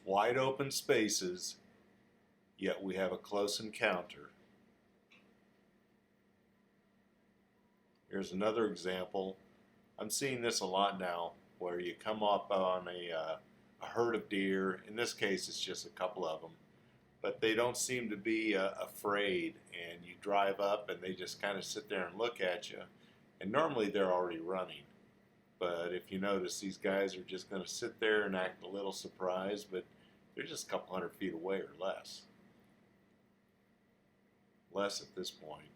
Wide open spaces, yet we have a close encounter. Here's another example. I'm seeing this a lot now, where you come up on a herd of deer. In this case, it's just a couple of them, but they don't seem to be afraid. And you drive up, and they just kind of sit there and look at you. And normally they're already running. But if you notice, these guys are just going to sit there and act a little surprised, but they're just a couple hundred feet away or less. Less at this point.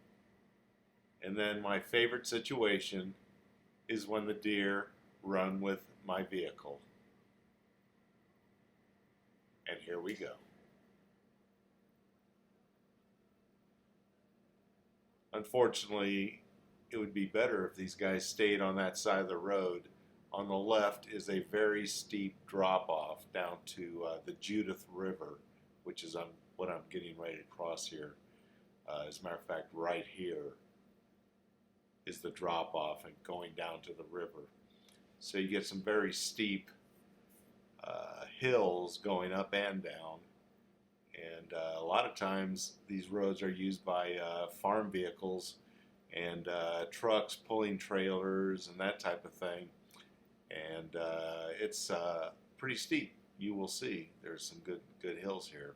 And then my favorite situation is when the deer run with my vehicle. And here we go. Unfortunately, it would be better if these guys stayed on that side of the road. On the left is a very steep drop-off down to the Judith River, which is what I'm getting ready to cross here. As a matter of fact, right here is the drop-off and going down to the river. So you get some very steep hills going up and down. And a lot of times these roads are used by farm vehicles and trucks pulling trailers and that type of thing. And it's pretty steep. You will see there's some good hills here,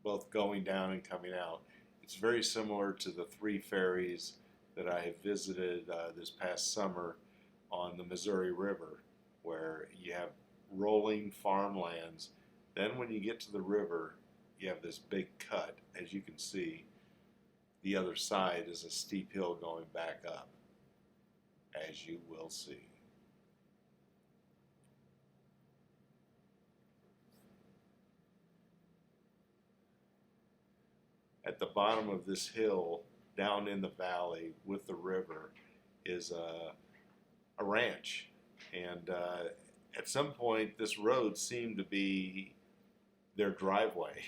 both going down and coming out. It's very similar to the 3 ferries that I have visited this past summer on the Missouri River, where you have rolling farmlands. Then when you get to the river, you have this big cut. As you can see, the other side is a steep hill going back up, as you will see. At the bottom of this hill, down in the valley with the river, is a ranch. And at some point, this road seemed to be their driveway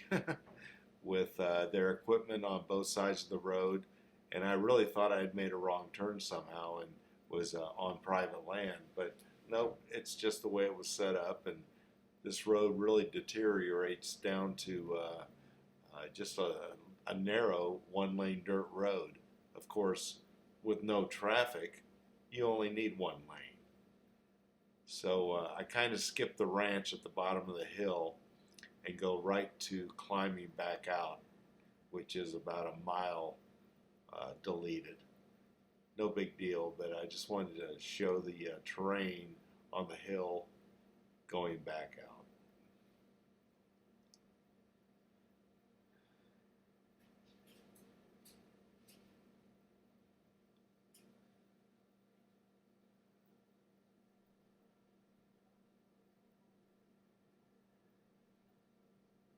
with their equipment on both sides of the road. And I really thought I had made a wrong turn somehow and was on private land. But no, it's just the way it was set up. And this road really deteriorates down to just a narrow 1-lane dirt road. Of course, with no traffic, you only need 1 lane. So I kind of skip the ranch at the bottom of the hill and go right to climbing back out, which is about a mile deleted. No big deal, but I just wanted to show the terrain on the hill going back out.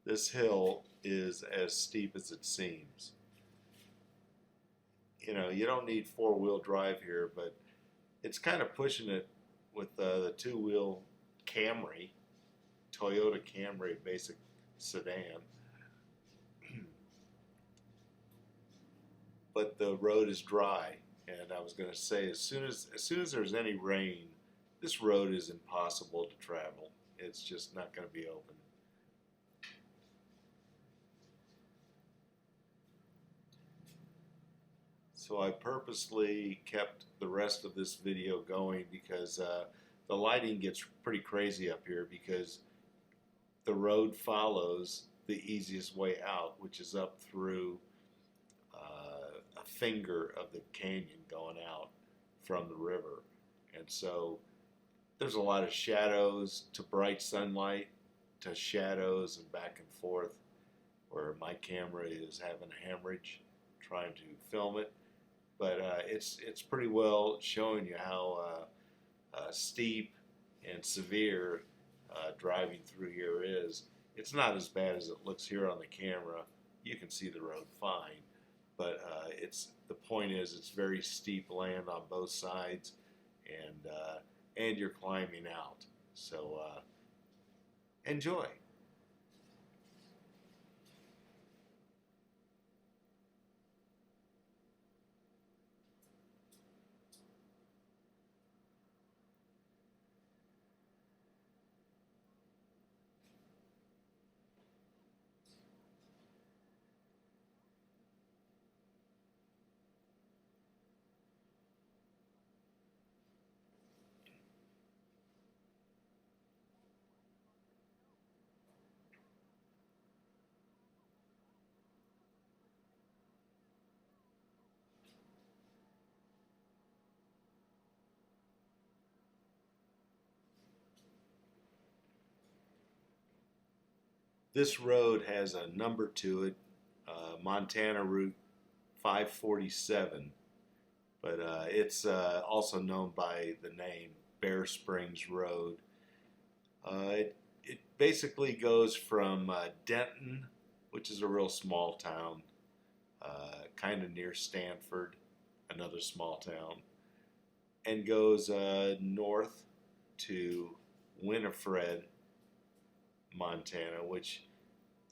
This hill is as steep as it seems. You know, you don't need 4-wheel drive here, but it's kind of pushing it with the 2-wheel Camry, Toyota Camry basic sedan. But the road is dry, and I was going to say, as soon as there's any rain, this road is impossible to travel. It's just not going to be open. So I purposely kept the rest of this video going because the lighting gets pretty crazy up here, because the road follows the easiest way out, which is up through a finger of the canyon going out from the river. And so there's a lot of shadows to bright sunlight to shadows and back and forth, where my camera is having a hemorrhage trying to film it. But it's pretty well showing you how steep and severe driving through here is. It's not as bad as it looks here on the camera. You can see the road fine, but the point is it's very steep land on both sides, and you're climbing out. So enjoy. This road has a number to it, Montana Route 547, but it's also known by the name Bear Springs Road. It basically goes from Denton, which is a real small town, kind of near Stanford, another small town, and goes north to Winifred, Montana, which,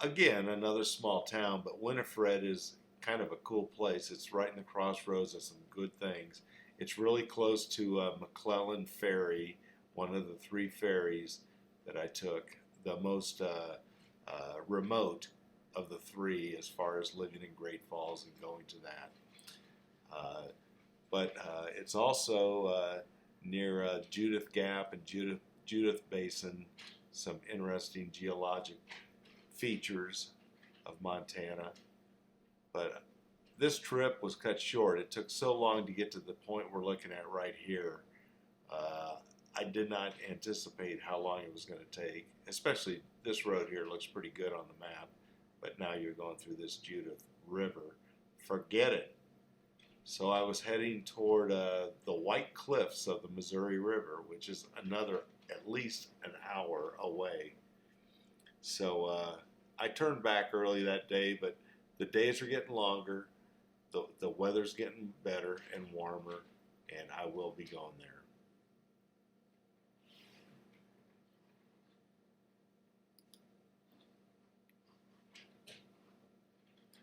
again, another small town, but Winifred is kind of a cool place. It's right in the crossroads of some good things. It's really close to McClellan Ferry, one of the 3 ferries that I took, the most remote of the 3 as far as living in Great Falls and going to that. But it's also near Judith Gap and Judith Basin, some interesting geologic features of Montana. But this trip was cut short. It took so long to get to the point we're looking at right here. I did not anticipate how long it was going to take, especially this road here looks pretty good on the map, but now you're going through this Judith River. Forget it. So I was heading toward the White Cliffs of the Missouri River, which is another at least an hour away. So I turned back early that day, but the days are getting longer, the weather's getting better and warmer, and I will be going there.